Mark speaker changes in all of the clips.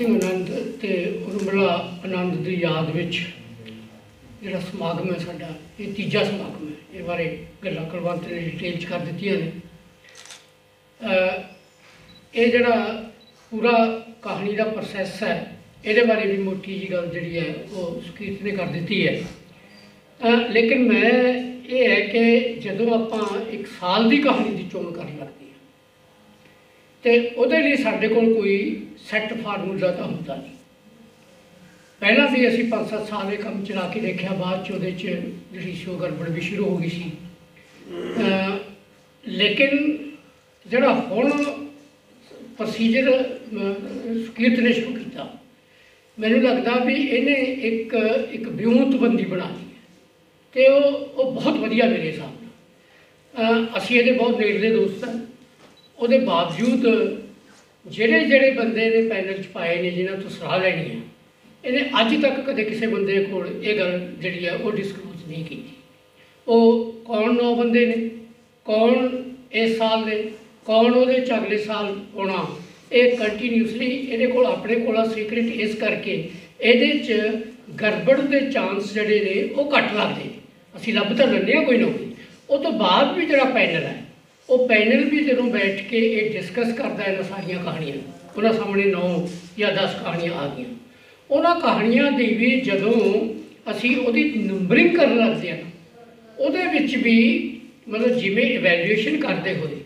Speaker 1: ਸਿੰਘ ਆਨੰਦ ਤੇ ਉਰਮਿਲਾ ਆਨੰਦ ਦੀ ਯਾਦ ਵਿੱਚ ਜਿਹੜਾ ਸਮਾਗਮ ਹੈ ਸਾਡਾ, ਇਹ ਤੀਜਾ ਸਮਾਗਮ ਹੈ। ਇਹ ਬਾਰੇ ਗੱਲਾਂ ਕੁਲਵੰਤ ਨੇ ਡਿਟੇਲ 'ਚ ਕਰ ਦਿੱਤੀਆਂ ਨੇ। ਇਹ ਜਿਹੜਾ ਪੂਰਾ ਕਹਾਣੀ ਦਾ ਪ੍ਰੋਸੈਸ ਹੈ, ਇਹਦੇ ਬਾਰੇ ਵੀ ਮੋਟੀ ਜੀ ਗੱਲ ਜਿਹੜੀ ਹੈ ਉਹ ਸੁਕੀਰਤ ਨੇ ਕਰ ਦਿੱਤੀ ਹੈ। ਲੇਕਿਨ ਮੈਂ ਇਹ ਹੈ ਕਿ ਜਦੋਂ ਆਪਾਂ ਇੱਕ ਸਾਲ ਦੀ ਕਹਾਣੀ ਦੀ ਚੋਣ ਕਰਨ ਲੱਗਦੇ ਹਾਂ ਤੇ ਉਹਦੇ ਲਈ ਸਾਡੇ ਕੋਲ ਕੋਈ ਸੈੱਟ ਫਾਰਮੂਲਾ ਤਾਂ ਹੁੰਦਾ ਨਹੀਂ। ਪਹਿਲਾਂ ਵੀ ਅਸੀਂ 5-7 ਸਾਲ ਇਹ ਕੰਮ ਚਲਾ ਕੇ ਦੇਖਿਆ, ਬਾਅਦ 'ਚ ਉਹਦੇ 'ਚ ਜਿਹੜੀ ਸ਼ੋ ਗੜਬੜ ਵੀ ਸ਼ੁਰੂ ਹੋ ਗਈ ਸੀ। ਲੇਕਿਨ ਜਿਹੜਾ ਹੁਣ ਪ੍ਰੋਸੀਜਰ ਸੁਕੀਰਤ ਨੇ ਸ਼ੁਰੂ ਕੀਤਾ, ਮੈਨੂੰ ਲੱਗਦਾ ਵੀ ਇਹਨੇ ਇੱਕ ਵਿਉਂਤਬੰਦੀ ਬਣਾ ਲਈ ਅਤੇ ਉਹ ਬਹੁਤ ਵਧੀਆ ਮੇਰੇ ਹਿਸਾਬ ਨਾਲ। ਅਸੀਂ ਇਹਦੇ ਬਹੁਤ ਨੇੜਲੇ ਦੋਸਤ ਹਾਂ। ਉਹਦੇ ਬਾਵਜੂਦ ਜਿਹੜੇ ਬੰਦੇ ਨੇ ਪੈਨਲ 'ਚ ਪਾਏ ਨੇ, ਜਿਨ੍ਹਾਂ ਤੋਂ ਸਲਾਹ ਲੈਣੀ ਹੈ, ਇਹਨੇ ਅੱਜ ਤੱਕ ਕਦੇ ਕਿਸੇ ਬੰਦੇ ਕੋਲ ਇਹ ਗੱਲ ਜਿਹੜੀ ਹੈ ਉਹ ਡਿਸਕਲੋਜ਼ ਨਹੀਂ ਕੀਤੀ। ਉਹ ਕੌਣ 9 ਬੰਦੇ ਨੇ, ਕੌਣ ਇਸ ਸਾਲ ਨੇ, ਕੌਣ ਉਹਦੇ 'ਚ ਅਗਲੇ ਸਾਲ ਹੋਣਾ, ਇਹ ਕੰਟੀਨਿਊਸਲੀ ਇਹਦੇ ਕੋਲ ਆਪਣੇ ਕੋਲ ਸੀਕ੍ਰੇਟ ਇਸ ਕਰਕੇ ਇਹਦੇ 'ਚ ਗੜਬੜ ਦੇ ਚਾਂਸ ਜਿਹੜੇ ਨੇ ਉਹ ਘੱਟ ਲੱਗਦੇ ਨੇ। ਅਸੀਂ ਲੱਭ ਤਾਂ ਲੈਂਦੇ ਹਾਂ ਕੋਈ ਨਾ ਕੋਈ। ਉਹ ਤੋਂ ਬਾਅਦ ਵੀ ਜਿਹੜਾ ਪੈਨਲ ਹੈ, ਉਹ ਪੈਨਲ ਵੀ ਜਦੋਂ ਬੈਠ ਕੇ ਇਹ ਡਿਸਕਸ ਕਰਦਾ ਇਹਨਾਂ ਸਾਰੀਆਂ ਕਹਾਣੀਆਂ, ਉਹਨਾਂ ਸਾਹਮਣੇ 9 ਜਾਂ 10 ਕਹਾਣੀਆਂ ਆ ਗਈਆਂ। ਉਹਨਾਂ ਕਹਾਣੀਆਂ ਦੀ ਵੀ ਜਦੋਂ ਅਸੀਂ ਉਹਦੀ ਨੰਬਰਿੰਗ ਕਰਨ ਲੱਗਦੇ ਹਾਂ, ਉਹਦੇ ਵਿੱਚ ਵੀ ਮਤਲਬ ਜਿਵੇਂ ਇਵੈਲੂਏਸ਼ਨ ਕਰਦੇ ਹੋਏ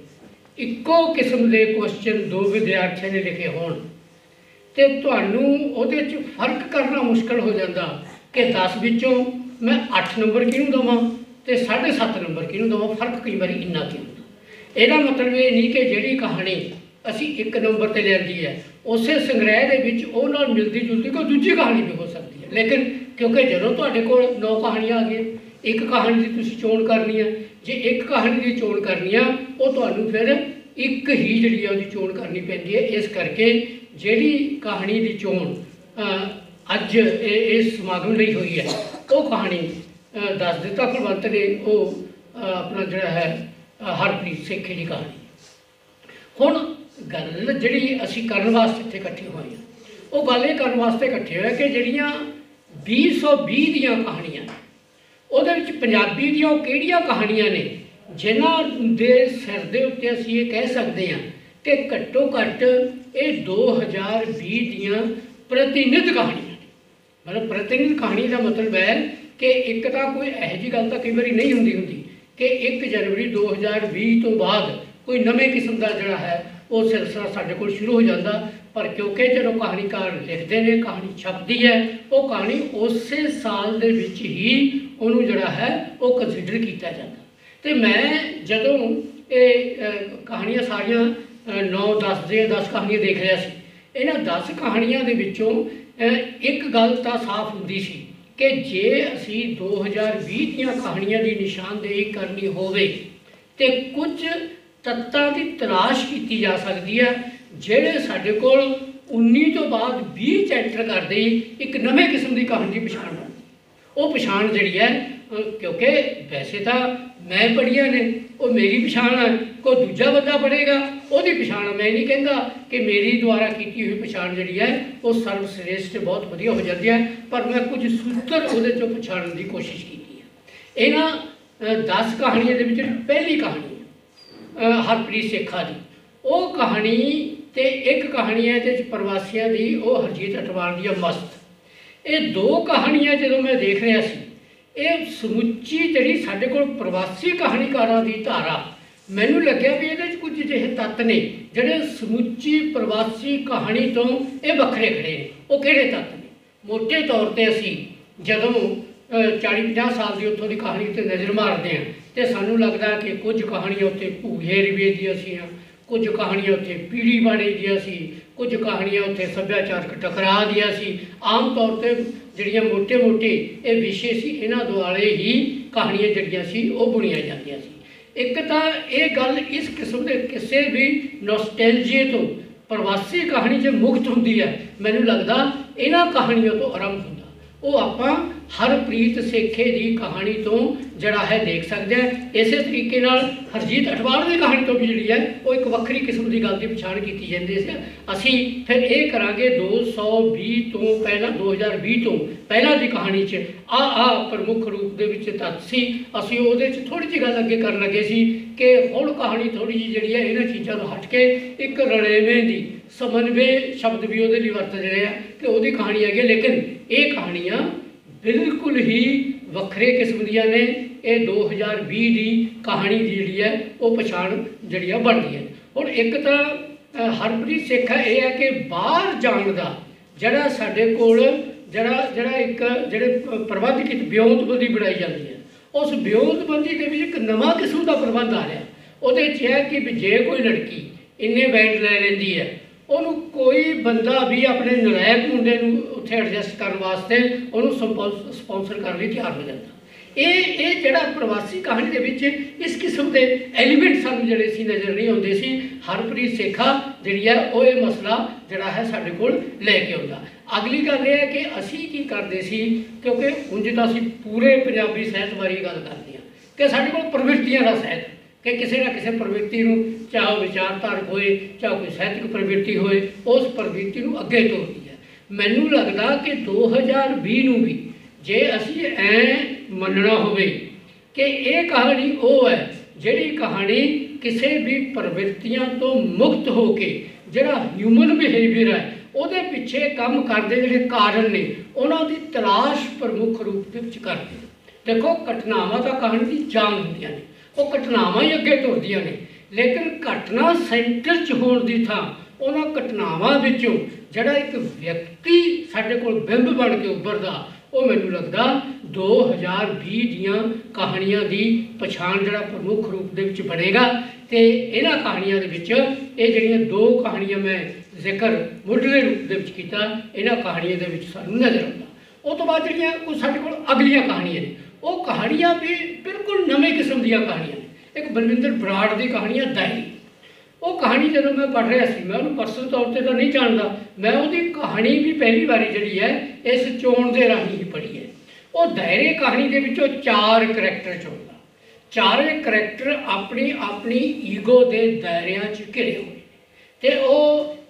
Speaker 1: ਇੱਕੋ ਕਿਸਮ ਦੇ ਕੁਐਸਚਨ 2 ਵਿਦਿਆਰਥੀਆਂ ਨੇ ਲਿਖੇ ਹੋਣ ਅਤੇ ਤੁਹਾਨੂੰ ਉਹਦੇ 'ਚ ਫਰਕ ਕਰਨਾ ਮੁਸ਼ਕਿਲ ਹੋ ਜਾਂਦਾ ਕਿ 10 ਵਿੱਚੋਂ ਮੈਂ 8 ਨੰਬਰ ਕਿਹਨੂੰ ਦੇਵਾਂ ਅਤੇ 7.5 ਨੰਬਰ ਕਿਹਨੂੰ ਦੇਵਾਂ। ਫਰਕ ਕਈ ਵਾਰੀ ਇੰਨਾ ਕੀ ਹੁੰਦਾ। ਇਹਦਾ ਮਤਲਬ ਇਹ ਨਹੀਂ ਕਿ ਜਿਹੜੀ ਕਹਾਣੀ ਅਸੀਂ 1 ਨੰਬਰ 'ਤੇ ਲਿਆਂਦੀ ਹੈ, ਉਸੇ ਸੰਗ੍ਰਹਿ ਦੇ ਵਿੱਚ ਉਹ ਨਾਲ ਮਿਲਦੀ ਜੁਲਦੀ ਕੋਈ ਦੂਜੀ ਕਹਾਣੀ ਵੀ ਹੋ ਸਕਦੀ ਹੈ। ਲੇਕਿਨ ਕਿਉਂਕਿ ਜਦੋਂ ਤੁਹਾਡੇ ਕੋਲ 9 ਕਹਾਣੀਆਂ ਆ ਗਈਆਂ, ਇੱਕ ਕਹਾਣੀ ਦੀ ਤੁਸੀਂ ਚੋਣ ਕਰਨੀ ਹੈ। ਜੇ ਇੱਕ ਕਹਾਣੀ ਦੀ ਚੋਣ ਕਰਨੀ ਆ, ਉਹ ਤੁਹਾਨੂੰ ਫਿਰ ਇੱਕ ਹੀ ਜਿਹੜੀ ਆ ਉਹਦੀ ਚੋਣ ਕਰਨੀ ਪੈਂਦੀ ਹੈ। ਇਸ ਕਰਕੇ ਜਿਹੜੀ ਕਹਾਣੀ ਦੀ ਚੋਣ ਅੱਜ ਇਸ ਸਮਾਗਮ ਲਈ ਹੋਈ ਹੈ, ਉਹ ਕਹਾਣੀ ਦੱਸ ਦਿੱਤਾ ਕੁਲਵੰਤ ਨੇ, ਉਹ ਆਪਣਾ ਜਿਹੜਾ ਹੈ ਹਰਪ੍ਰੀਤ ਸੇਖੇ ਦੀ ਕਹਾਣੀ। ਹੁਣ ਗੱਲ ਜਿਹੜੀ ਅਸੀਂ ਕਰਨ ਵਾਸਤੇ ਇੱਥੇ ਇਕੱਠੇ ਹੋਏ ਹਾਂ, ਉਹ ਗੱਲ ਇਹ ਕਰਨ ਵਾਸਤੇ ਇਕੱਠੇ ਹੋਏ ਕਿ ਜਿਹੜੀਆਂ 2020 ਦੀਆਂ ਕਹਾਣੀਆਂ, ਉਹਦੇ ਵਿੱਚ ਪੰਜਾਬੀ ਦੀਆਂ ਉਹ ਕਿਹੜੀਆਂ ਕਹਾਣੀਆਂ ਨੇ ਜਿਨ੍ਹਾਂ ਦੇ ਸਿਰ ਦੇ ਉੱਤੇ ਅਸੀਂ ਇਹ ਕਹਿ ਸਕਦੇ ਹਾਂ ਕਿ ਘੱਟੋ ਘੱਟ ਇਹ 2020 ਦੀਆਂ ਪ੍ਰਤੀਨਿਧ ਕਹਾਣੀਆਂ ਨੇ। ਮਤਲਬ ਪ੍ਰਤੀਨਿਧ ਕਹਾਣੀ ਦਾ ਮਤਲਬ ਹੈ ਕਿ ਇੱਕ ਤਾਂ ਕੋਈ ਇਹੋ ਜਿਹੀ ਗੱਲ ਤਾਂ ਕਈ ਵਾਰੀ ਨਹੀਂ ਹੁੰਦੀ ਕਿ 1 ਜਨਵਰੀ 2020 ਤੋਂ ਬਾਅਦ ਕੋਈ ਨਵੇਂ ਕਿਸਮ ਦਾ ਜਿਹੜਾ ਹੈ ਉਹ ਸਿਲਸਿਲਾ ਸਾਡੇ ਕੋਲ ਸ਼ੁਰੂ ਹੋ ਜਾਂਦਾ। ਪਰ ਕਿਉਂਕਿ ਜਦੋਂ ਕਹਾਣੀਕਾਰ ਲਿਖਦੇ ਨੇ, ਕਹਾਣੀ ਛਪਦੀ ਹੈ, ਉਹ ਕਹਾਣੀ ਉਸੇ ਸਾਲ ਦੇ ਵਿੱਚ ਹੀ ਉਹਨੂੰ ਜਿਹੜਾ ਹੈ ਉਹ ਕੰਸੀਡਰ ਕੀਤਾ ਜਾਂਦਾ। ਅਤੇ ਮੈਂ ਜਦੋਂ ਇਹ ਕਹਾਣੀਆਂ ਸਾਰੀਆਂ 9-10 ਕਹਾਣੀਆਂ ਦੇਖ ਰਿਹਾ ਸੀ, ਇਹਨਾਂ 10 ਕਹਾਣੀਆਂ ਦੇ ਵਿੱਚੋਂ ਇੱਕ ਗੱਲ ਤਾਂ ਸਾਫ਼ ਹੁੰਦੀ ਸੀ ਕਿ ਜੇ ਅਸੀਂ 2020 ਦੀਆਂ ਕਹਾਣੀਆਂ ਦੀ ਨਿਸ਼ਾਨਦੇਹੀ ਕਰਨੀ ਹੋਵੇ ਤੇ ਕੁਝ ਤੱਤਾਂ ਦੀ ਤਲਾਸ਼ ਕੀਤੀ ਜਾ ਸਕਦੀ ਹੈ ਜਿਹੜੇ ਸਾਡੇ ਕੋਲ 19 ਤੋਂ ਬਾਅਦ 20 'ਚ ਐਂਟਰ ਕਰਦੇ ਹੀ ਇੱਕ ਨਵੇਂ ਕਿਸਮ ਦੀ ਕਹਾਣੀ ਦੀ ਪਛਾਣ ਬਣਦੀ। ਉਹ ਪਛਾਣ ਜਿਹੜੀ ਹੈ, ਕਿਉਂਕਿ ਵੈਸੇ ਤਾਂ ਮੈਂ ਪੜ੍ਹੀਆਂ ਨੇ, ਉਹ ਮੇਰੀ ਪਛਾਣ ਹੈ, ਕੋਈ ਦੂਜਾ ਬੰਦਾ ਪੜ੍ਹੇਗਾ ਉਹਦੀ ਪਛਾਣ। ਮੈਂ ਨਹੀਂ ਕਹਿੰਦਾ ਕਿ ਮੇਰੀ ਦੁਆਰਾ ਕੀਤੀ ਹੋਈ ਪਛਾਣ ਜਿਹੜੀ ਹੈ ਉਹ ਸਰਵ ਸ੍ਰੇਸ਼ਟ ਬਹੁਤ ਵਧੀਆ ਹੋ ਜਾਂਦੀ ਹੈ, ਪਰ ਮੈਂ ਕੁਝ ਸੂਤਰ ਉਹਦੇ 'ਚੋਂ ਪਛਾਣਨ ਦੀ ਕੋਸ਼ਿਸ਼ ਕੀਤੀ ਹੈ। ਇਹਨਾਂ 10 ਕਹਾਣੀਆਂ ਦੇ ਵਿੱਚ ਪਹਿਲੀ ਕਹਾਣੀ ਹਰਪ੍ਰੀਤ ਸੇਖਾ ਦੀ, ਉਹ ਕਹਾਣੀ ਅਤੇ ਇੱਕ ਕਹਾਣੀ ਹੈ ਇਹਦੇ 'ਚ ਪ੍ਰਵਾਸੀਆਂ ਦੀ, ਉਹ ਹਰਜੀਤ ਅਟਵਾਲ ਦੀ ਮਸਤ। ਇਹ 2 ਕਹਾਣੀਆਂ ਜਦੋਂ ਮੈਂ ਦੇਖ ਰਿਹਾ ਸੀ, ਇਹ ਸਮੁੱਚੀ ਜਿਹੜੀ ਸਾਡੇ ਕੋਲ ਪ੍ਰਵਾਸੀ ਕਹਾਣੀਕਾਰਾਂ ਦੀ ਧਾਰਾ, ਮੈਨੂੰ ਲੱਗਿਆ ਵੀ ਇਹਦੇ 'ਚ ਕੁਝ ਅਜਿਹੇ ਤੱਤ ਨੇ ਜਿਹੜੇ ਸਮੁੱਚੀ ਪ੍ਰਵਾਸੀ ਕਹਾਣੀ ਤੋਂ ਇਹ ਵੱਖਰੇ ਖੜੇ ਨੇ। ਉਹ ਕਿਹੜੇ ਤੱਤ ਨੇ? ਮੋਟੇ ਤੌਰ 'ਤੇ ਅਸੀਂ ਜਦੋਂ 40-50 ਸਾਲ ਦੀ ਉੱਥੋਂ ਦੀ ਕਹਾਣੀ 'ਤੇ ਨਜ਼ਰ ਮਾਰਦੇ ਹਾਂ ਅਤੇ ਸਾਨੂੰ ਲੱਗਦਾ ਕਿ ਕੁਝ ਕਹਾਣੀਆਂ ਉੱਥੇ ਭੂਹੇ ਰਵੇ ਦੀਆਂ ਸੀ, ਕੁਝ ਕਹਾਣੀਆਂ ਉੱਥੇ ਪੀੜੀ ਬਾੜੇ ਦੀਆਂ ਸੀ, ਕੁਝ ਕਹਾਣੀਆਂ ਉੱਥੇ ਸੱਭਿਆਚਾਰਕ ਟਕਰਾਅ ਦੀਆਂ ਸੀ। ਆਮ ਤੌਰ 'ਤੇ ਜਿਹੜੀਆਂ ਮੋਟੇ ਇਹ ਵਿਸ਼ੇ ਸੀ, ਇਹਨਾਂ ਦੁਆਲੇ ਹੀ ਕਹਾਣੀਆਂ ਜਿਹੜੀਆਂ ਸੀ ਉਹ ਬੁਣੀਆਂ ਜਾਂਦੀਆਂ ਸੀ। ਇੱਕ ਤਾਂ ਇਹ ਗੱਲ ਇਸ ਕਿਸਮ ਦੇ ਕਿਸੇ ਵੀ ਨੋਸਟੈਲਜੀਏ ਤੋਂ ਪ੍ਰਵਾਸੀ ਕਹਾਣੀ 'ਚ ਮੁਕਤ ਹੁੰਦੀ ਹੈ। ਮੈਨੂੰ ਲੱਗਦਾ ਇਹਨਾਂ ਕਹਾਣੀਆਂ ਤੋਂ ਆਰੰਭ ਹੁੰਦਾ। ਉਹ ਆਪਾਂ हरप्रीत सेखे की कहानी तो जड़ा है देख सकते हैं। इस तरीके नाल हरजीत अठवाल की कहानी तो भी जी है वो एक वक्री किस्म की गल की पछाण की जाती है। असी फिर ये करांगे 220 तो पहला 2020 तो पहला की कहानी आ प्रमुख रूप के तत्त सी। असी वो थोड़ी जी गल अगे कर लगे सी कि हुण कहानी थोड़ी जी जी है इन्हां चीज़ों तो हट के एक रलेवें की समन्वय शब्द भी वो वरत रहे हैं कि वो कहानी है। लेकिन ये कहानियाँ बिल्कुल ही वक्रे किस्म दियाँ ने। ये 2020 की कहानी जी है वो पछाण जी बनती है। और एक तो हरप्रीत सेखा यह है कि बाहर जाने का जड़ा साडे कोल जड़ा जड़ा एक जिहड़े प्रबंध की ब्योंतबंदी बनाई जाती है उस ब्योंतबंदी के एक नवा किस्म का प्रबंध आ रहा वो है कि जे कोई लड़की इन्ने बैंड लै लेंदी है उन्होंने कोई बंदा भी अपने नलायक मुंडे उत्थे एडजस्ट करने वास्ते उन्होंने स्पॉन्सर करने लिए तैयार हो जाता। ये जड़ा प्रवासी कहानी के विच इस किस्म के एलीमेंट सानूं जिहड़े सी नज़र नहीं आउंदे सी। हरप्रीत सेखा जिहड़ी है वो ये मसला जिहड़ा है साडे कोल लैके आउंदा। अगली गल ये है कि असी की करदे सी क्योंकि उंज तां असी पूरे पंजाबी साहित्य बारे गल करदे हां कि साडे कोल प्रवृत्तियां दा साहित्य कि किसी ना किसी प्रवृत्ति को चाहे विचारधारक होए चाहे कोई साहित्यिक प्रवृत्ति होए उस प्रवृत्ति को अगे तोड़ती है। मैनू लगता कि 2020 भी जे असी ऐ मनना होवे कि ये कहानी वो है जिहड़ी कहानी किसी भी प्रवृत्तियां तो मुक्त होके जिहड़ा ह्यूमन बिहेवियर है उहदे पिछे काम करते जिहड़े कारण ने उन्हां दी तलाश प्रमुख रूप दे विच करदे। देखो घटनावां तां कहानी की जान हुंदियां ने वो घटनावां ही अगे तुरदियां ने लेकिन घटना सेंटर च होण दी थां उन्हां घटनावां विचों जिहड़ा एक व्यक्ति साडे कोल बिंब बन के उभरदा वो मैनूं लगदा 2020 दियां कहानियां दी पछाण जिहड़ा प्रमुख रूप दे विच बनेगा। तो इन्हां कहानियां दे विच ये जिहड़ियां दो कहानियां मैं जिक्र मुढ़ले रूप दे विच कीता इन्हां कहानियां दे विच सानूं नज़र आउंदा। उस तो बाद जिहड़ियां कोई साडे कोल अगलियां कहानियां ने वो कहानियां भी बिल्कुल नवे किस्म दी कहानियां ने। एक बलविंदर बराड़ की कहानी है दाई। वो कहानी जो मैं पढ़ रहा सी मैं उन्होंने पर्सनल तौर पर तो नहीं जानता मैं वो कहानी भी पहली बारी जी है इस चोण के राही ही पढ़ी है। वो दायरे कहानी के विचों 4 करैक्टर चुनता। चारे करैक्टर अपनी अपनी ईगो के दायरियां घिरे हुए तो वो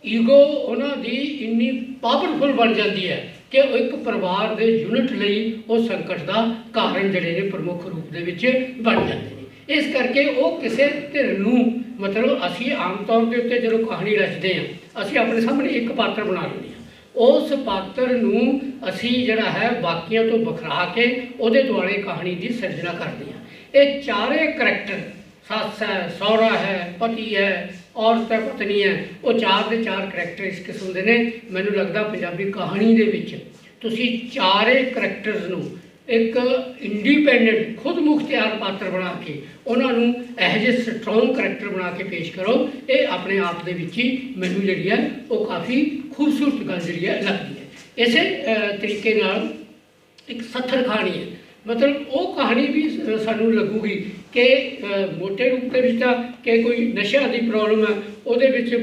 Speaker 1: ईगो उन्होंने इन्नी पावरफुल बन जाती है कि एक परिवार के यूनिट लई वो संकट का कारण जड़े ने प्रमुख रूप के बन जाते हैं। इस करके वो किसी धिर नूं मतलब असी आम तौर के उत्ते जो कहानी रचते हैं असी अपने सामने एक पात्र बना लेंगे उस पात्र नूं असी जिहड़ा है बाकियों तो बखरा के उहदे दुआले कहानी की सिरजना करते हैं। ये चारे करैक्टर सस है सौहरा है पति है औरत है पत्नी है वो 4 के 4 करैक्टर इस किस्म के ने। मैनूं लगदा पंजाबी कहानी दे विच तुसीं चारे करैक्टर्स नूं एक इंडिपेंडेंट खुद मुख्तियार पात्र बना के उन्होंने यह जे स्ट्रोंग करैक्टर बना के पेश करो ये अपने आप के ही मैनू जी है वो काफ़ी खूबसूरत गल जी है लगती है। इस तरीके नाल एक सत्थर कहानी है मतलब वो कहानी भी सानू लगूगी कि मोटे रूप के कि कोई नशा की प्रॉब्लम है वो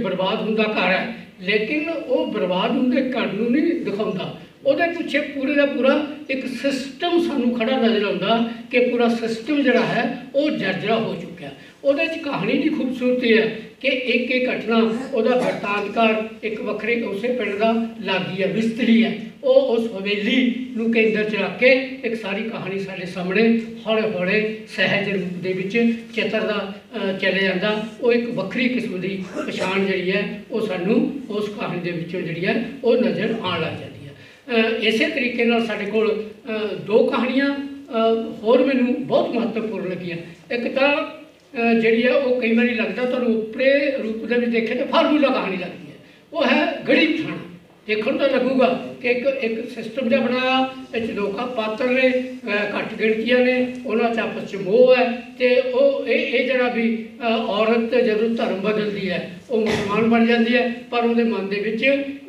Speaker 1: बर्बाद होंदा घर है लेकिन वो बर्बाद होंदे घर नूं नहीं दिखाउंदा ਉਹਦੇ ਪਿੱਛੇ पूरे का पूरा एक सिस्टम सानू खड़ा नज़र आता कि पूरा सिस्टम जड़ा है वो जर्जरा हो चुका है। ਉਹਦੇ ਚ कहानी की खूबसूरती है कि एक एक घटना ਉਹਦਾ ਵਰਤਾਂਤਕਾਰ एक ਵੱਖਰੇ उस पिंड का लागी है मिस्त्री है वो उस हवेली नूं केंद्र च रख के एक सारी कहानी साडे सामने हौले हौले सहज रूप दे विच चित्र का चले जाता। वो एक वक्री किस्म की पछाण जी है वो सानू उस कहानी के विचों जी है वो नज़र आने लग जाती है। इस तरीके नाल साडे कोल 2 कहानियां होर मैनूं बहुत महत्वपूर्ण लगियां। एक तो जिहड़ी है वो कई बार लगता तो उपरे रूप में देखे तो फार्मूला कहानी लगती है वो है गढ़ी पछाण देखने तो लगूगा कि एक सिस्टम जहा बनाया इस 2 पात्र ने घट गिणतियां ने उन्होंने आपस च मोह है तो ये जरा भी औरत जदों धर्म बदलती है वो मुसलमान बन जाती है पर उहदे मन दे विच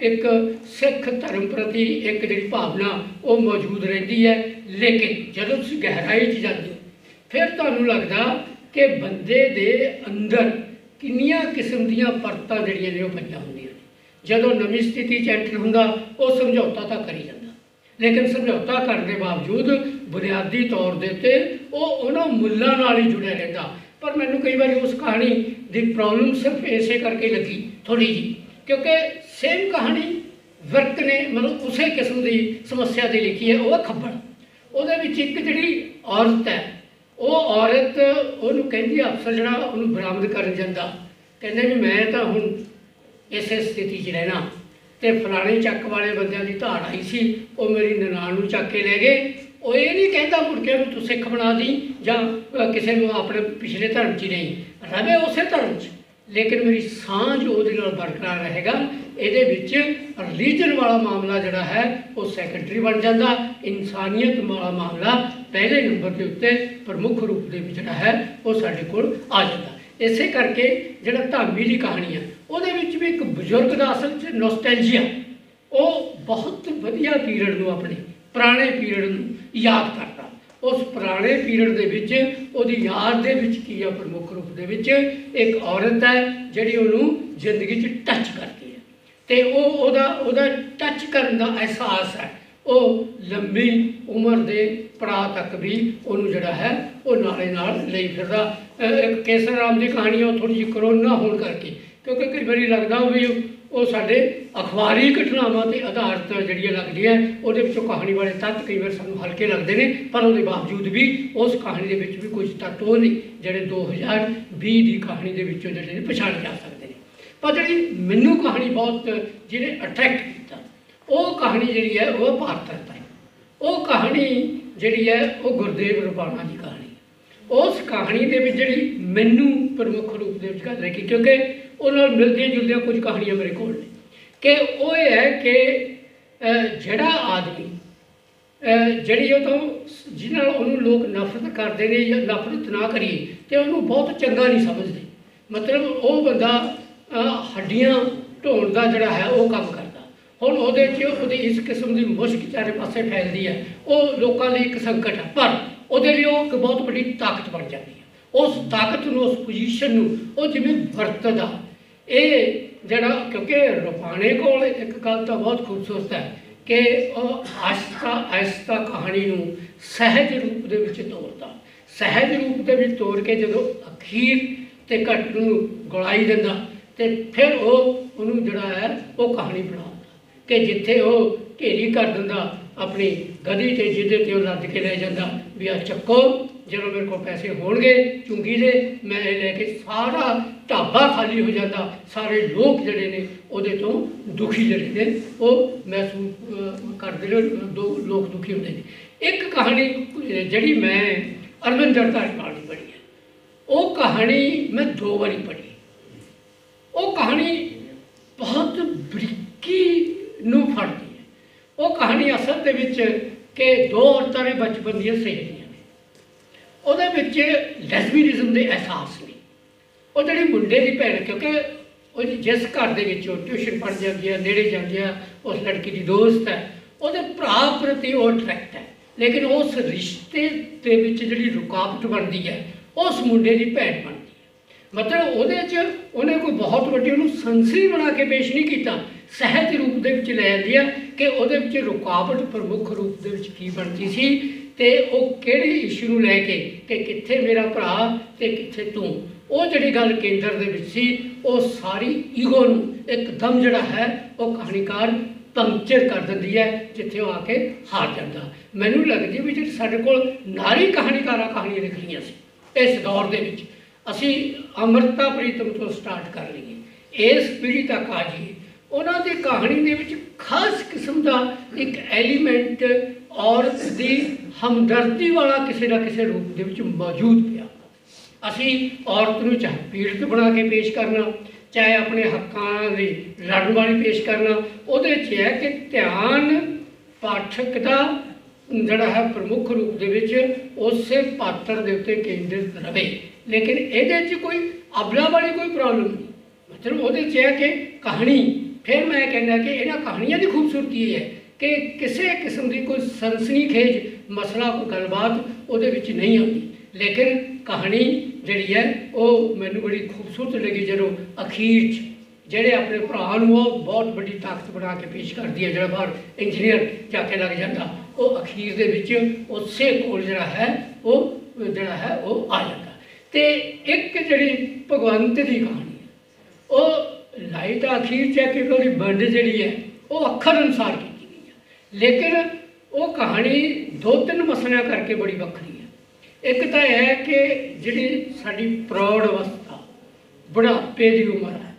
Speaker 1: एक सिख धर्म प्रति एक जी भावना वो मौजूद रही है। लेकिन जदों तुसीं गहराई च जाते फिर तुहानूं लगदा कि बंदे दे अंदर किन्नियां किस्म दीयां परतां जिहड़ियां ने वो पईयां हुंदियां ने। जदों नवीं स्थिति च एंटर हुंदा वो समझौता तो करी जाता लेकिन समझौता करने के बावजूद बुनियादी तौर के उत्ते उन्होंने मुल्लां नाल ही जुड़िया रहता। पर मैनू कई बार उस कहानी की प्रॉब्लम सिर्फ इसे करके लगी थोड़ी जी, क्योंकि सेम कहानी वर्क ने मतलब उस किस्म की समस्या से लिखी है। वह खब्बड़ ਉਹਦੇ ਵਿੱਚ एक जी औरत है, वो औरत ਉਹਨੂੰ ਕਹਿੰਦੀ अफसर ਜਿਹੜਾ ਉਹਨੂੰ बरामद ਕਰਨ ਜਾਂਦਾ, ਕਹਿੰਦੇ भी मैं तो हुण इस स्थिति 'ਚ रहना तो फलाने चक वाले बंदियां की धाड़ आई सी, वो मेरी ननाण नूं चक के ले गए। वो ये नहीं कहता मुड़ के तू सिख बना दी जां किसी को अपने पिछले धर्म 'च नहीं रवे उस धर्म 'च, लेकिन मेरी सांझ ਉਹਦੇ ਨਾਲ बरकरार रहेगा। ਇਹਦੇ ਵਿੱਚ रिलीजन वाला मामला जोड़ा है वो सैकेंडरी बन जाता, इंसानियत वाला मामला पहले नंबर के उत्ते प्रमुख रूप से जोड़ा है वो साडे कोल आ जाता। इसे करके जोड़ा धामी की कहानी है वो भी एक बजुर्ग का असल च नोस्टैल्जिया, वो बहुत वधिया पीरियड को अपने पुराने पीरियड को याद करता। उस पुराने पीरियड के विच उहदी याद दे विच की है प्रमुख रूप दे विच एक औरत है जिहड़ी उहनूं जिंदगी च टच करती है, तो उहदा टच करन दा एहसास है वो लंबी उम्र के पड़ाव तक भी उन्होंने जोड़ा है वो नाले नाल लई फिरदा। एक केसर राम की कहानी है, थोड़ी जी करोना होने करके, क्योंकि कई बार लगता भी वो साढ़े अखबारी घटनावां ते आधारित जिहड़ियां लगदी है, उहदे विचों कहानी वाले तत्त कई बार सानूं हल्के लगते हैं, पर उसके बावजूद भी उस कहानी के विच भी कुछ तत्त वो नहीं जिहड़े 2020 की कहानी के विचों जिहड़े पछाणे जा सकते हैं। पर जिहड़ी मैनूं कहानी बहुत जिहने अट्रैक्ट किया वो कहानी जिहड़ी है वो भारत रत्न है। वो कहानी जिहड़ी है वो गुरदेव रबाना की कहानी। उस कहानी के विच जिहड़ी मैनूं प्रमुख रूप से गल रखी, क्योंकि उन्होंने मिलदियां जुलदियां कुछ कहानियां मेरे को कि वो ये है कि जिहड़ा आदमी जिहड़ी तो जिन्हां उन्होंने लोग नफरत करते हैं या नफरत ना करिए तो उन्होंने बहुत चंगा नहीं समझते, मतलब वो बंदा हड्डियां ढोण का जोड़ा है वो काम करता। हुण उहदे इस किस्म की मुश्क चारे पासे फैलती है, वो लोगों लिए एक संकट है, पर उहदे लिए एक बहुत बड़ी ताकत बन जाती है। उस ताकत नूं उस पोजीशन नूं वो जिवें वरतदा ये जड़ा, क्योंकि रबाने कोल एक गल तो बहुत खूबसूरत है कि आहिस्ता आहिस्ता कहानी नूं सहज रूप दे विच तोड़दा, सहज रूप दे विच तोड़ के जदों अखीर ते घट नूं गलाई दिंदा ते फिर वो उन्होंने जोड़ा है वो कहानी बनाता कि जिथे वो घेरी कर दिंदा अपनी गधी ते जिदे ते लद के लै जाता भी आ चक्को जो मेरे को पैसे होणगे चुंगी दे मैं लैके सारा ढाबा खाली हो जाता, सारे लोग जड़े ने उहदे तो दुखी जड़े ने वो महसूस करते दो लोग दुखी होंगे ने। एक कहानी जड़ी मैं अरविंद धारीवाल की पढ़ी है, वो कहानी मैं 2 बारी पढ़ी। वो कहानी बहुत बरीकी नूं फड़ती है। वो कहानी असल दे विच कि 2 औरतां ने बचपन दी सहेलियां ने, उहदे विच लैसबीनिज़म के एहसास नहीं। वो जिहड़ी मुंडे की भैन, क्योंकि जिस घर दे विच ट्यूशन पढ़ जाती है नेड़े जाती है उस लड़की की दोस्त है, उहदे भरा प्रति वो अट्रैक्ट है, लेकिन उस रिश्ते दे विच जिहड़ी रुकावट बनती है उस मुंडे की भैन बनती है। मतलब उन्हें कोई बहुत वड्डी उन्होंने संसरी बना के पेश नहीं किया, सहज रूप दे विच लै आंदी है कि उहदे विच रुकावट प्रमुख रूप दे विच की बनती सी ते वो किहड़े इशू नूं लैके कि कित्थे मेरा भरा ते कित्थे तूं, वो जिहड़ी गल केंद्र दे विच सी वो सारी ईगो नूं एकदम जिहड़ा है वो कहानीकार पंक्चर कर दिंदी है, जिथे वो आके हार जाता। मैनूं लगदी भी जिहड़ी साडे कोल नारी कहानीकारां कहानियां लिख रहीआं सी इस दौर दे विच, असी अमृता प्रीतम तो स्टार्ट कर लीए इस पीढ़ी तक आ जाइए, उन्होंने कहानी के विच खास किस्म का एक एलीमेंट औरत की हमदर्दी वाला किसी न किसी रूप के विच मौजूद पिया। असी औरत नूं चाहे पीड़ित बना के पेश करना, चाहे अपने हकों की लड़न वाली पेश करना, उहदे च है कि ध्यान पाठक का जोड़ा है प्रमुख रूप के विच उस पात्र के उत्ते केंद्रित रहे, लेकिन ये कोई अबला वाली कोई प्रॉब्लम नहीं। मतलब वो है कि कहानी फिर मैं कहना कि इन्हां कहानियां की खूबसूरती है कि किसी किस्म की कोई सनसनीखेज मसला कोई गलबात उहदे विच नहीं आती, लेकिन कहानी जिहड़ी है वो मैनूं बड़ी खूबसूरत लगी जो अखीर ਜਿਹੜੇ ਆਪਣੇ ਭਰਾ ਨੂੰ ਉਹ ਬਹੁਤ ਵੱਡੀ ਤਾਕਤ ਬਣਾ ਕੇ ਪੇਸ਼ ਕਰਦੀ ਹੈ, ਜਿਹੜਾ ਬਾਹਰ ਇੰਜੀਨੀਅਰ ਜਾ ਕੇ ਲੱਗ ਜਾਂਦਾ, ਉਹ ਅਖੀਰ ਦੇ ਵਿੱਚ ਉਸੇ ਕੋਲ ਜਿਹੜਾ ਹੈ ਉਹ ਆ ਜਾਂਦਾ। ਤੇ ਇੱਕ ਜਿਹੜੀ ਭਗਵੰਤ ਦੀ ਕਹਾਣੀ ਹੈ, ਉਹ ਲਾਈ ਤਾਂ ਅਖੀਰ 'ਚ ਹੈ ਕਿ ਉਹਦੀ ਵੰਡ ਜਿਹੜੀ ਹੈ ਉਹ ਅੱਖਰ ਅਨੁਸਾਰ ਕੀਤੀ ਗਈ ਹੈ, ਲੇਕਿਨ ਉਹ ਕਹਾਣੀ 2-3 ਮਸਲਿਆਂ ਕਰਕੇ ਬੜੀ ਵੱਖਰੀ ਹੈ। ਇੱਕ ਤਾਂ ਇਹ ਹੈ ਕਿ ਜਿਹੜੀ ਸਾਡੀ ਪ੍ਰੌੜ ਅਵਸਥਾ, ਬੁਢਾਪੇ ਦੀ ਉਮਰ ਹੈ,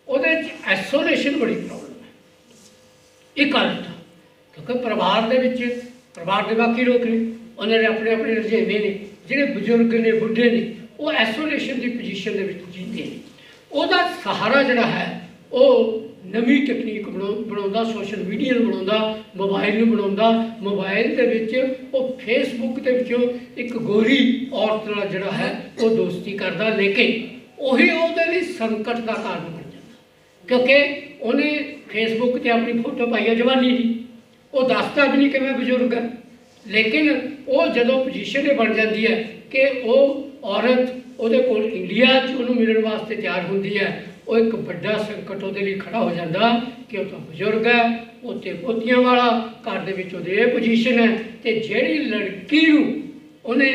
Speaker 1: ਉਹਦੇ 'ਚ ਆਈਸੋਲੇਸ਼ਨ ਬੜੀ ਪ੍ਰੋਬਲਮ ਹੈ। ਇੱਕ ਹਾਲਤ, ਕਿਉਂਕਿ ਪਰਿਵਾਰ ਦੇ ਵਿੱਚ ਪਰਿਵਾਰ ਦੇ ਬਾਕੀ ਲੋਕ ਨੇ, ਉਹਨਾਂ ਦੇ ਆਪਣੇ ਆਪਣੇ ਰੁਝੇਵੇਂ ਨੇ, ਜਿਹੜੇ ਬਜ਼ੁਰਗ ਨੇ, ਬੁੱਢੇ ਨੇ, ਉਹ ਆਈਸੋਲੇਸ਼ਨ ਦੀ ਪੋਜੀਸ਼ਨ ਦੇ ਵਿੱਚ ਜੀਂਦੇ ਨੇ। ਉਹਦਾ ਸਹਾਰਾ ਜਿਹੜਾ ਹੈ ਉਹ ਨਵੀਂ ਟੈਕਨੀਕ ਬਣਾਉਂਦਾ, ਸੋਸ਼ਲ ਮੀਡੀਆ ਨੂੰ ਬਣਾਉਂਦਾ, ਮੋਬਾਈਲ ਨੂੰ ਬਣਾਉਂਦਾ। ਮੋਬਾਈਲ ਦੇ ਵਿੱਚ ਉਹ ਫੇਸਬੁੱਕ ਦੇ ਵਿੱਚੋਂ ਇੱਕ ਗੋਰੀ ਔਰਤ ਨਾਲ ਜਿਹੜਾ ਹੈ ਉਹ ਦੋਸਤੀ ਕਰਦਾ, ਲੇਕਿਨ ਉਹੀ ਉਹਦੇ ਲਈ ਸੰਕਟ ਦਾ ਕਾਰਨ ਬਣ ਜਾਂਦਾ, ਕਿਉਂਕਿ ਉਹਨੇ ਫੇਸਬੁੱਕ 'ਤੇ ਆਪਣੀ ਫੋਟੋ ਪਾਈ ਹੈ ਜਵਾਨੀ ਦੀ, ਉਹ ਦੱਸਦਾ ਵੀ ਨਹੀਂ ਕਿ ਮੈਂ ਬਜ਼ੁਰਗ ਹਾਂ, ਲੇਕਿਨ ਉਹ ਜਦੋਂ ਪੋਜੀਸ਼ਨ ਇਹ ਬਣ ਜਾਂਦੀ ਹੈ ਕਿ ਉਹ ਔਰਤ ਉਹਦੇ ਕੋਲ ਇੰਡੀਆ 'ਚ ਉਹਨੂੰ ਮਿਲਣ ਵਾਸਤੇ ਤਿਆਰ ਹੁੰਦੀ ਹੈ, ਉਹ ਇੱਕ ਵੱਡਾ ਸੰਕਟ ਉਹਦੇ ਲਈ ਖੜਾ ਹੋ ਜਾਂਦਾ ਕਿ ਉਹ ਤਾਂ ਬਜ਼ੁਰਗ ਹੈ, ਉਹ ਤੇ ਪੋਤੀਆਂ ਵਾਲਾ, ਘਰ ਦੇ ਵਿੱਚ ਉਹਦੇ ਇਹ ਪੋਜੀਸ਼ਨ ਹੈ। ਅਤੇ ਜਿਹੜੀ ਲੜਕੀ ਨੂੰ ਉਹਨੇ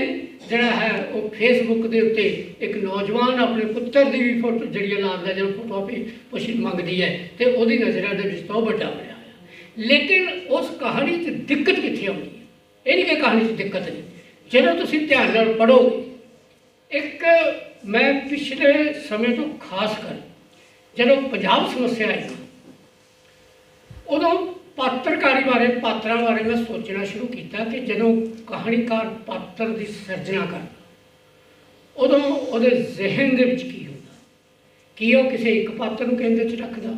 Speaker 1: ਜਿਹੜਾ ਹੈ ਉਹ ਫੇਸਬੁੱਕ ਦੇ ਉੱਤੇ ਇੱਕ ਨੌਜਵਾਨ ਆਪਣੇ ਪੁੱਤਰ ਦੀ ਵੀ ਫੋਟੋ ਜਿਹੜੀ ਲਾਉਂਦਾ, ਜਦੋਂ ਫੋਟੋ ਪੁੱਛ ਮੰਗਦੀ ਹੈ, ਅਤੇ ਉਹਦੀ ਨਜ਼ਰਾਂ ਦੇ ਵਿੱਚ ਤਾਂ ਉਹ ਵੱਡਾ ਬਣਿਆ ਹੋਇਆ। ਲੇਕਿਨ ਉਸ ਕਹਾਣੀ 'ਚ ਦਿੱਕਤ ਕਿੱਥੇ ਆਉਂਦੀ ਹੈ? ਇਹ ਨਹੀਂ ਕਿ ਕਹਾਣੀ 'ਚ ਦਿੱਕਤ ਨਹੀਂ, ਜਦੋਂ ਤੁਸੀਂ ਧਿਆਨ ਨਾਲ ਪੜ੍ਹੋਗੇ। ਇੱਕ ਮੈਂ ਪਿਛਲੇ ਸਮੇਂ ਤੋਂ ਖਾਸ ਕਰ ਜਦੋਂ ਪੰਜਾਬ ਸਮੱਸਿਆ ਆਈ, ਉਦੋਂ ਪਾਤਰਕਾਰੀ ਬਾਰੇ, ਪਾਤਰਾਂ ਬਾਰੇ ਮੈਂ ਸੋਚਣਾ ਸ਼ੁਰੂ ਕੀਤਾ ਕਿ ਜਦੋਂ ਕਹਾਣੀਕਾਰ ਪਾਤਰ ਦੀ ਸਿਰਜਣਾ ਕਰਦਾ, ਉਦੋਂ ਉਹਦੇ ਜ਼ਿਹਨ ਦੇ ਵਿੱਚ ਕੀ ਹੁੰਦਾ, ਕੀ ਉਹ ਕਿਸੇ ਇੱਕ ਪਾਤਰ ਨੂੰ ਕੇਂਦਰ 'ਚ ਰੱਖਦਾ,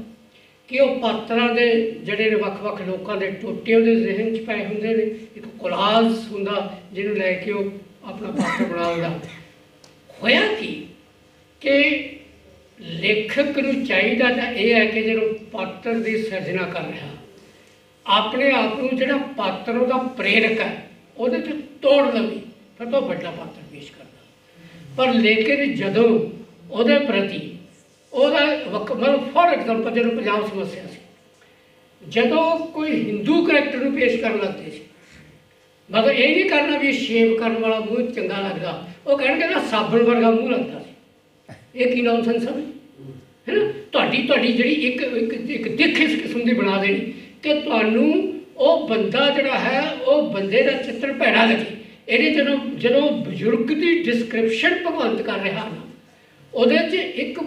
Speaker 1: ਕਿ ਉਹ ਪਾਤਰਾਂ ਦੇ ਜਿਹੜੇ ਨੇ ਵੱਖ-ਵੱਖ ਲੋਕਾਂ ਦੇ ਟੋਟੇ ਉਹਦੇ ਜ਼ਿਹਨ 'ਚ ਪਏ ਹੁੰਦੇ ਨੇ, ਇੱਕ ਕੋਲਾਜ ਹੁੰਦਾ ਜਿਹਨੂੰ ਲੈ ਕੇ ਉਹ ਆਪਣਾ ਪਾਤਰ ਬਣਾਉਂਦਾ। ਹੋਇਆ ਕਿ ਲੇਖਕ ਨੂੰ ਚਾਹੀਦਾ ਤਾਂ ਇਹ ਹੈ ਕਿ ਜਦੋਂ ਪਾਤਰ ਦੀ ਸਿਰਜਣਾ ਕਰ ਰਿਹਾ, ਆਪਣੇ ਆਪ ਨੂੰ ਜਿਹੜਾ ਪਾਤਰ ਉਹਦਾ ਪ੍ਰੇਰਕ ਹੈ ਉਹਦੇ 'ਚ ਤੋੜ ਲਵੇ, ਫਿਰ ਤਾਂ ਵੱਡਾ ਪਾਤਰ ਪੇਸ਼ ਕਰਦਾ। ਪਰ ਲੇਕਿਨ ਜਦੋਂ ਉਹਦੇ ਪ੍ਰਤੀ ਉਹਦਾ ਮਤਲਬ ਫੋਰ ਐਗਜ਼ਾਮਪਲ ਜਦੋਂ ਪੰਜਾਬ ਸਮੱਸਿਆ ਸੀ, ਜਦੋਂ ਕੋਈ ਹਿੰਦੂ ਕਰੈਕਟਰ ਨੂੰ ਪੇਸ਼ ਕਰਨ ਲੱਗਦੇ ਸੀ, ਮਤਲਬ ਇਹ ਨਹੀਂ ਕਰਨਾ ਵੀ ਸ਼ੇਵ ਕਰਨ ਵਾਲਾ ਮੂੰਹ ਚੰਗਾ ਲੱਗਦਾ, ਉਹ ਕਹਿਣਗੇ ਨਾ ਸਾਬਣ ਵਰਗਾ ਮੂੰਹ ਲੱਗਦਾ ਸੀ। ਇਹ ਕੀ ਨੌਨਸੈਂਸ ਹੈ ਨਾ? ਤੁਹਾਡੀ ਜਿਹੜੀ ਇੱਕ ਦਿੱਖ ਇਸ ਕਿਸਮ ਦੀ ਬਣਾ ਦੇਣੀ ਕਿ ਤੁਹਾਨੂੰ ਉਹ ਬੰਦਾ ਜਿਹੜਾ ਹੈ ਉਹ ਬੰਦੇ ਦਾ ਚਿੱਤਰ ਭੈੜਾ ਲੱਗੇ। ਇਹਦੇ ਜਦੋਂ ਬਜ਼ੁਰਗ ਦੀ ਡਿਸਕ੍ਰਿਪਸ਼ਨ ਭਗਵੰਤ ਕਰ ਰਿਹਾ ਨਾ, ਉਹਦੇ 'ਚ ਇੱਕ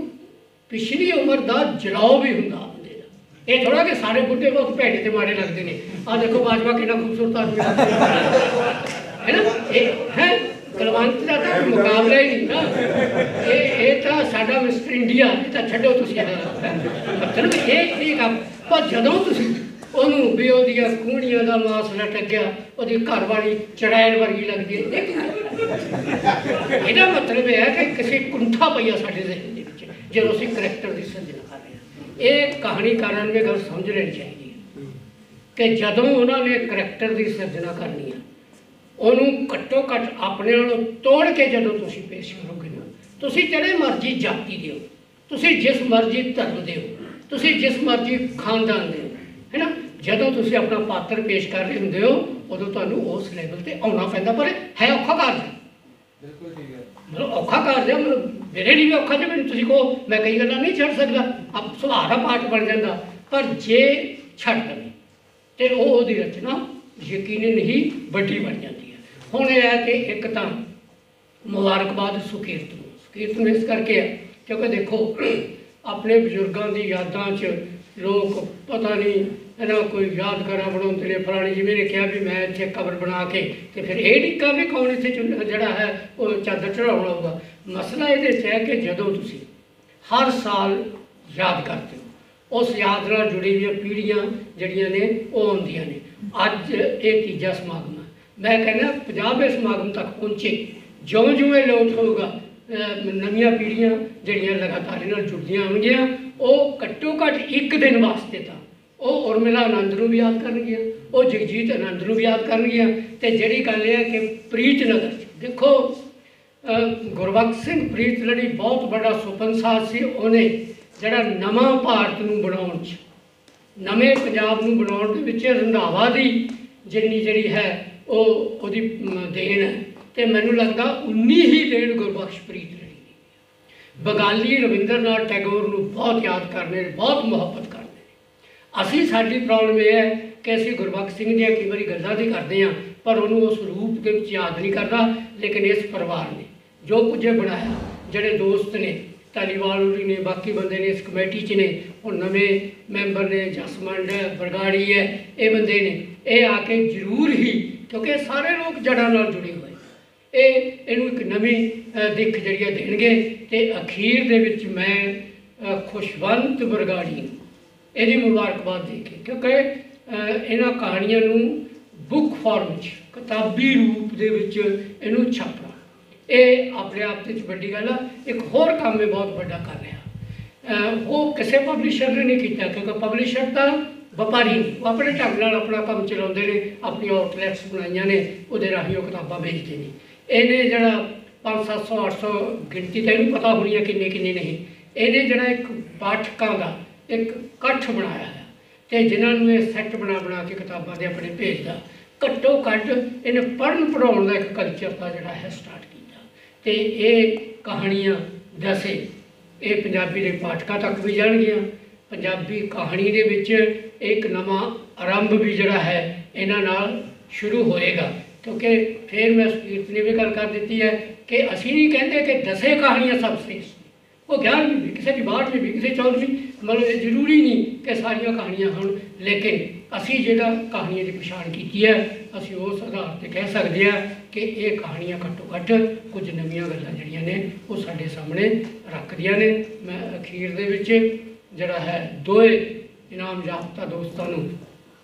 Speaker 1: ਪਿਛਲੀ ਉਮਰ ਦਾ ਜਲਾਓ ਵੀ ਹੁੰਦਾ ਬੰਦੇ ਦਾ। ਇਹ ਥੋੜ੍ਹਾ ਕਿ ਸਾਰੇ ਬੁੱਢੇ ਬਹੁਤ ਭੈੜੇ ਤੇ ਮਾੜੇ ਲੱਗਦੇ ਨੇ। ਆਹ ਦੇਖੋ ਬਾਜਵਾ ਕਿੰਨਾ ਖੂਬਸੂਰਤ ਆਦਮੀ ਹੈ ਨਾ, ਇਹ ਹੈ ਕੁਲਵੰਤ ਦਾ ਤਾਂ ਮੁਕਾਬਲਾ ਹੀ ਨਹੀਂ ਨਾ। ਇਹ ਤਾਂ ਸਾਡਾ ਮਿਸਟਰ ਇੰਡੀਆ, ਇਹ ਤਾਂ ਛੱਡੋ ਤੁਸੀਂ ਮਤਲਬ ਇਹ ਕੰਮ। ਪਰ ਜਦੋਂ ਤੁਸੀਂ ਉਹਨੂੰ ਵੀ ਉਹਦੀਆਂ ਕੂਹਣੀਆਂ ਦਾ ਮਾਸ ਲਟਕ ਗਿਆ, ਉਹਦੀ ਘਰ ਵਾਲੀ ਚੜੈਲ ਵਰਗੀ ਲੱਗਦੀ ਹੈ, ਇਹਦਾ ਮਤਲਬ ਇਹ ਹੈ ਕਿ ਕਿਸੇ ਕੁੰਠਾ ਪਈਆ ਸਾਡੇ ਜ਼ਿਹਨ ਦੇ ਵਿੱਚ ਜਦੋਂ ਅਸੀਂ ਕਰੈਕਟਰ ਦੀ ਸਿਰਜਣਾ ਕਰ ਰਹੇ ਹਾਂ। ਇਹ ਕਹਾਣੀਕਾਰਾਂ ਨੂੰ ਇਹ ਗੱਲ ਸਮਝ ਲੈਣੀ ਚਾਹੀਦੀ ਹੈ ਕਿ ਜਦੋਂ ਉਹਨਾਂ ਨੇ ਕਰੈਕਟਰ ਦੀ ਸਿਰਜਣਾ ਕਰਨੀ ਹੈ, ਉਹਨੂੰ ਘੱਟੋ ਘੱਟ ਆਪਣੇ ਨਾਲੋਂ ਤੋੜ ਕੇ ਜਦੋਂ ਤੁਸੀਂ ਪੇਸ਼ ਕਰੋਗੇ ਨਾ, ਤੁਸੀਂ ਜਿਹੜੇ ਮਰਜ਼ੀ ਜਾਤੀ ਦੇ ਹੋ, ਤੁਸੀਂ ਜਿਸ ਮਰਜ਼ੀ ਧਰਮ ਦੇ ਹੋ, ਤੁਸੀਂ ਜਿਸ ਮਰਜ਼ੀ ਖਾਨਦਾਨ ਦੇ ਹੋ, ਹੈ ਨਾ, ਜਦੋਂ ਤੁਸੀਂ ਆਪਣਾ ਪਾਤਰ ਪੇਸ਼ ਕਰ ਰਹੇ ਹੁੰਦੇ ਹੋ, ਉਦੋਂ ਤੁਹਾਨੂੰ ਉਸ ਲੈਵਲ 'ਤੇ ਆਉਣਾ ਪੈਂਦਾ। ਪਰ ਹੈ ਔਖਾ ਕਾਰਜ, ਮਤਲਬ ਔਖਾ ਕਾਰਜ ਹੈ। ਮਤਲਬ ਮੇਰੇ ਲਈ ਵੀ ਔਖਾ, ਜੇ ਮੈਨੂੰ ਤੁਸੀਂ ਕਹੋ ਮੈਂ ਕਈ ਗੱਲਾਂ ਨਹੀਂ ਛੱਡ ਸਕਦਾ, ਆਪ ਸੁਭਾਅ ਦਾ ਪਾਠ ਬਣ ਜਾਂਦਾ। ਪਰ ਜੇ ਛੱਡ ਦੇਵੇ ਅਤੇ ਉਹਦੀ ਰਚਨਾ ਯਕੀਨਨ ਹੀ ਵੱਡੀ ਬਣ ਜਾਂਦੀ ਹੈ। ਹੁਣ ਇਹ ਹੈ ਕਿ ਇੱਕ ਤਾਂ ਮੁਬਾਰਕਬਾਦ ਸੁਕੀਰਤ ਨੂੰ ਇਸ ਕਰਕੇ ਹੈ ਕਿਉਂਕਿ ਦੇਖੋ ਆਪਣੇ ਬਜ਼ੁਰਗਾਂ ਦੀ ਯਾਦਾਂ 'ਚ ਲੋਕ ਪਤਾ ਨਹੀਂ ਇਹਨਾਂ ਕੋਈ ਯਾਦਗਾਰਾਂ ਬਣਾਉਂਦੇ ਨੇ, ਫਲਾਣੀ ਜਿਵੇਂ ਨੇ ਕਿਹਾ ਵੀ ਮੈਂ ਇੱਥੇ ਕਬਰ ਬਣਾ ਕੇ ਅਤੇ ਫਿਰ ਇਹ ਢਿੱਕਾ ਵੀ ਕੌਣ ਇੱਥੇ ਜਿਹੜਾ ਹੈ ਉਹ ਚਾਦਰ ਚੜ੍ਹਾਉਣਾ ਹੋਊਗਾ। ਮਸਲਾ ਇਹਦੇ 'ਚ ਹੈ ਕਿ ਜਦੋਂ ਤੁਸੀਂ ਹਰ ਸਾਲ ਯਾਦ ਕਰਦੇ ਹੋ, ਉਸ ਯਾਦ ਨਾਲ ਜੁੜੀ ਹੋਈਆਂ ਪੀੜ੍ਹੀਆਂ ਜਿਹੜੀਆਂ ਨੇ ਉਹ ਆਉਂਦੀਆਂ ਨੇ। ਅੱਜ ਇਹ ਤੀਜਾ ਸਮਾਗਮ ਹੈ, ਮੈਂ ਕਹਿੰਦਾ ਪੰਜਾਬ ਇਸ ਸਮਾਗਮ ਤੱਕ ਪਹੁੰਚੇ, ਜਿਉਂ ਇਹ ਲੋਟ ਹੋਊਗਾ ਨਵੀਆਂ ਪੀੜ੍ਹੀਆਂ ਜਿਹੜੀਆਂ ਲਗਾਤਾਰ ਇਹਨਾਂ ਨਾਲ ਜੁੜਦੀਆਂ ਹੋਣਗੀਆਂ, ਉਹ ਘੱਟੋ ਘੱਟ ਇੱਕ ਦਿਨ ਵਾਸਤੇ ਤਾਂ ਉਹ ਉਰਮਿਲਾ ਆਨੰਦ ਨੂੰ ਵੀ ਯਾਦ ਕਰਨਗੀਆਂ, ਉਹ ਜਗਜੀਤ ਆਨੰਦ ਨੂੰ ਵੀ ਯਾਦ ਕਰਨਗੀਆਂ। ਅਤੇ ਜਿਹੜੀ ਗੱਲ ਇਹ ਹੈ ਕਿ ਪ੍ਰੀਤ ਨਗਰ 'ਚ ਦੇਖੋ ਗੁਰਬਖਸ਼ ਸਿੰਘ ਪ੍ਰੀਤ ਲੜੀ ਬਹੁਤ ਵੱਡਾ ਸੁਪਨਸਾਜ਼ ਸੀ। ਉਹਨੇ ਜਿਹੜਾ ਨਵਾਂ ਭਾਰਤ ਨੂੰ ਬਣਾਉਣ 'ਚ, ਨਵੇਂ ਪੰਜਾਬ ਨੂੰ ਬਣਾਉਣ ਦੇ ਵਿੱਚ ਰੰਧਾਵਾ ਦੀ ਜਿੰਨੀ ਜਿਹੜੀ ਹੈ ਉਹਦੀ ਦੇਣ ਹੈ, ਤੇ ਮੈਨੂੰ ਲੱਗਦਾ ਉਨੀ ਹੀ ਦੇਣ ਗੁਰਬਖਸ਼ ਪ੍ਰੀਤ ਰਹੀ। ਬਗਾਲੀ ਰਵਿੰਦਰਨਾਥ ਟੈਗੋਰ ਨੂੰ ਬਹੁਤ ਯਾਦ ਕਰਨੇ, ਬਹੁਤ ਮੁਹੱਬਤ ਕਰਨੇ। ਅਸੀਂ ਸਾਡੀ ਪ੍ਰੋਬਲਮ ਇਹ ਹੈ ਕਿ ਅਸੀਂ ਗੁਰਬਖਸ਼ ਸਿੰਘ ਦੀਆਂ ਕਈ ਵਾਰੀ ਗੱਲਾਂ ਦੀ ਕਰਦੇ ਹਾਂ, ਪਰ ਉਹਨੂੰ ਉਸ ਰੂਪ ਦੇ ਵਿੱਚ ਯਾਦ ਨਹੀਂ ਕਰਦਾ। ਲੇਕਿਨ ਇਸ ਪਰਿਵਾਰ ਨੇ ਜੋ ਕੁਝ ਬਣਾਇਆ, ਜਿਹੜੇ ਦੋਸਤ ਨੇ ਧਾਲੀਵਾਲ ਹੋਰੀ ਨੇ, ਬਾਕੀ ਬੰਦੇ ਨੇ ਇਸ ਕਮੇਟੀ 'ਚ ਨੇ, ਹੁਣ ਨਵੇਂ ਮੈਂਬਰ ਨੇ, ਜਸਮੰਡ ਹੈ, ਬਰਗਾੜੀ ਹੈ, ਇਹ ਬੰਦੇ ਨੇ, ਇਹ ਆ ਕੇ ਜ਼ਰੂਰ ਹੀ, ਕਿਉਂਕਿ ਸਾਰੇ ਲੋਕ ਜੜ੍ਹਾਂ ਨਾਲ ਜੁੜੇ ਹੋਏ, ਇਹਨੂੰ ਇੱਕ ਨਵੀਂ ਦਿੱਖ ਜਿਹੜੀ ਦੇਣਗੇ। ਅਤੇ ਅਖੀਰ ਦੇ ਵਿੱਚ ਮੈਂ ਖੁਸ਼ਵੰਤ ਬਰਗਾੜੀ ਨੂੰ ਇਹਦੀ ਮੁਬਾਰਕਬਾਦ ਦੇ ਕੇ, ਕਿਉਂਕਿ ਇਹਨਾਂ ਕਹਾਣੀਆਂ ਨੂੰ ਬੁੱਕ ਫਾਰਮ 'ਚ, ਕਿਤਾਬੀ ਰੂਪ ਦੇ ਵਿੱਚ ਇਹਨੂੰ ਛਾਪਣਾ, ਇਹ ਆਪਣੇ ਆਪ ਦੇ 'ਚ ਵੱਡੀ ਗੱਲ ਆ। ਇੱਕ ਹੋਰ ਕੰਮ ਇਹ ਬਹੁਤ ਵੱਡਾ ਕਰ ਰਿਹਾ, ਉਹ ਕਿਸੇ ਪਬਲਿਸ਼ਰ ਨੇ ਨਹੀਂ ਕੀਤਾ, ਕਿਉਂਕਿ ਪਬਲਿਸ਼ਰ ਤਾਂ ਵਪਾਰੀ ਨੇ, ਉਹ ਆਪਣੇ ਢੰਗ ਨਾਲ ਆਪਣਾ ਕੰਮ ਚਲਾਉਂਦੇ ਨੇ, ਆਪਣੀਆਂ ਆਊਟਲੈਟਸ ਬਣਾਈਆਂ ਨੇ, ਉਹਦੇ ਰਾਹੀਂ ਉਹ ਕਿਤਾਬਾਂ ਵੇਚਦੇ ਨੇ। ਇਹਨੇ ਜਿਹੜਾ 500, 700, 800 ਗਿਣਤੀ ਤਾਂ ਇਹਨੂੰ ਪਤਾ ਹੋਣੀ ਹੈ ਕਿੰਨੇ ਕਿੰਨੇ ਨਹੀਂ, ਇਹਨੇ ਜਿਹੜਾ ਇੱਕ ਪਾਠਕਾਂ ਦਾ ਇੱਕ ਇਕੱਠ ਬਣਾਇਆ ਹੈ, ਅਤੇ ਜਿਨ੍ਹਾਂ ਨੂੰ ਇਹ ਸੈੱਟ ਬਣਾ ਕੇ ਕਿਤਾਬਾਂ ਦੇ ਆਪਣੇ ਭੇਜਦਾ। ਘੱਟੋ ਘੱਟ ਇਹਨੇ ਪੜ੍ਹਨ ਪੜ੍ਹਾਉਣ ਦਾ ਇੱਕ ਕਲਚਰ ਦਾ ਜਿਹੜਾ ਹੈ ਸਟਾਰਟ ਕੀਤਾ, ਅਤੇ ਇਹ ਕਹਾਣੀਆਂ ਦਸੇ ਇਹ ਪੰਜਾਬੀ ਦੇ ਪਾਠਕਾਂ ਤੱਕ ਵੀ ਜਾਣਗੀਆਂ। ਪੰਜਾਬੀ ਕਹਾਣੀ ਦੇ ਵਿੱਚ ਇੱਕ ਨਵਾਂ ਆਰੰਭ ਵੀ ਜਿਹੜਾ ਹੈ ਇਹਨਾਂ ਨਾਲ ਸ਼ੁਰੂ ਹੋਏਗਾ, ਕਿਉਂਕਿ ਫਿਰ ਮੈਂ ਸੁਕੀਰਤ ਨੇ ਵੀ ਗੱਲ ਕਰ ਦਿੱਤੀ ਹੈ ਕਿ ਅਸੀਂ ਨਹੀਂ ਕਹਿੰਦੇ ਕਿ ਦਸੇ ਕਹਾਣੀਆਂ ਸਭ ਸ੍ਰੇਸ਼ਟ, ਉਹ ਗਿਆਨ ਵੀ ਕਿਸੇ ਦੀ ਬਾਟ ਵੀ ਕਿਸੇ 14ਵੀਂ, ਮਤਲਬ ਇਹ ਜ਼ਰੂਰੀ ਨਹੀਂ ਕਿ ਸਾਰੀਆਂ ਕਹਾਣੀਆਂ ਹੋਣ। ਲੇਕਿਨ ਅਸੀਂ ਜਿਹੜਾ ਕਹਾਣੀਆਂ ਦੀ ਪਛਾਣ ਕੀਤੀ ਹੈ, ਅਸੀਂ ਉਸ ਆਧਾਰ 'ਤੇ ਕਹਿ ਸਕਦੇ ਹਾਂ ਕਿ ਇਹ ਕਹਾਣੀਆਂ ਘੱਟੋ ਘੱਟ ਕੁਝ ਨਵੀਆਂ ਗੱਲਾਂ ਜਿਹੜੀਆਂ ਨੇ ਉਹ ਸਾਡੇ ਸਾਹਮਣੇ ਰੱਖਦੀਆਂ ਨੇ। ਮੈਂ ਅਖੀਰ ਦੇ ਵਿੱਚ ਜਿਹੜਾ ਹੈ ਦੋਏ ਇਨਾਮ ਯਾਫਤਾ ਦੋਸਤਾਂ ਨੂੰ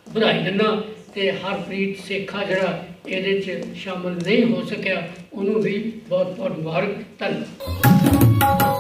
Speaker 1: ਵਧਾਈ ਦਿੰਦਾ, ਅਤੇ ਹਰਪ੍ਰੀਤ ਸੇਖਾ ਜਿਹੜਾ ਇਹਦੇ 'ਚ ਸ਼ਾਮਲ ਨਹੀਂ ਹੋ ਸਕਿਆ, ਉਹਨੂੰ ਵੀ ਬਹੁਤ ਬਹੁਤ ਮੁਬਾਰਕ। ਧੰਨਵਾਦ।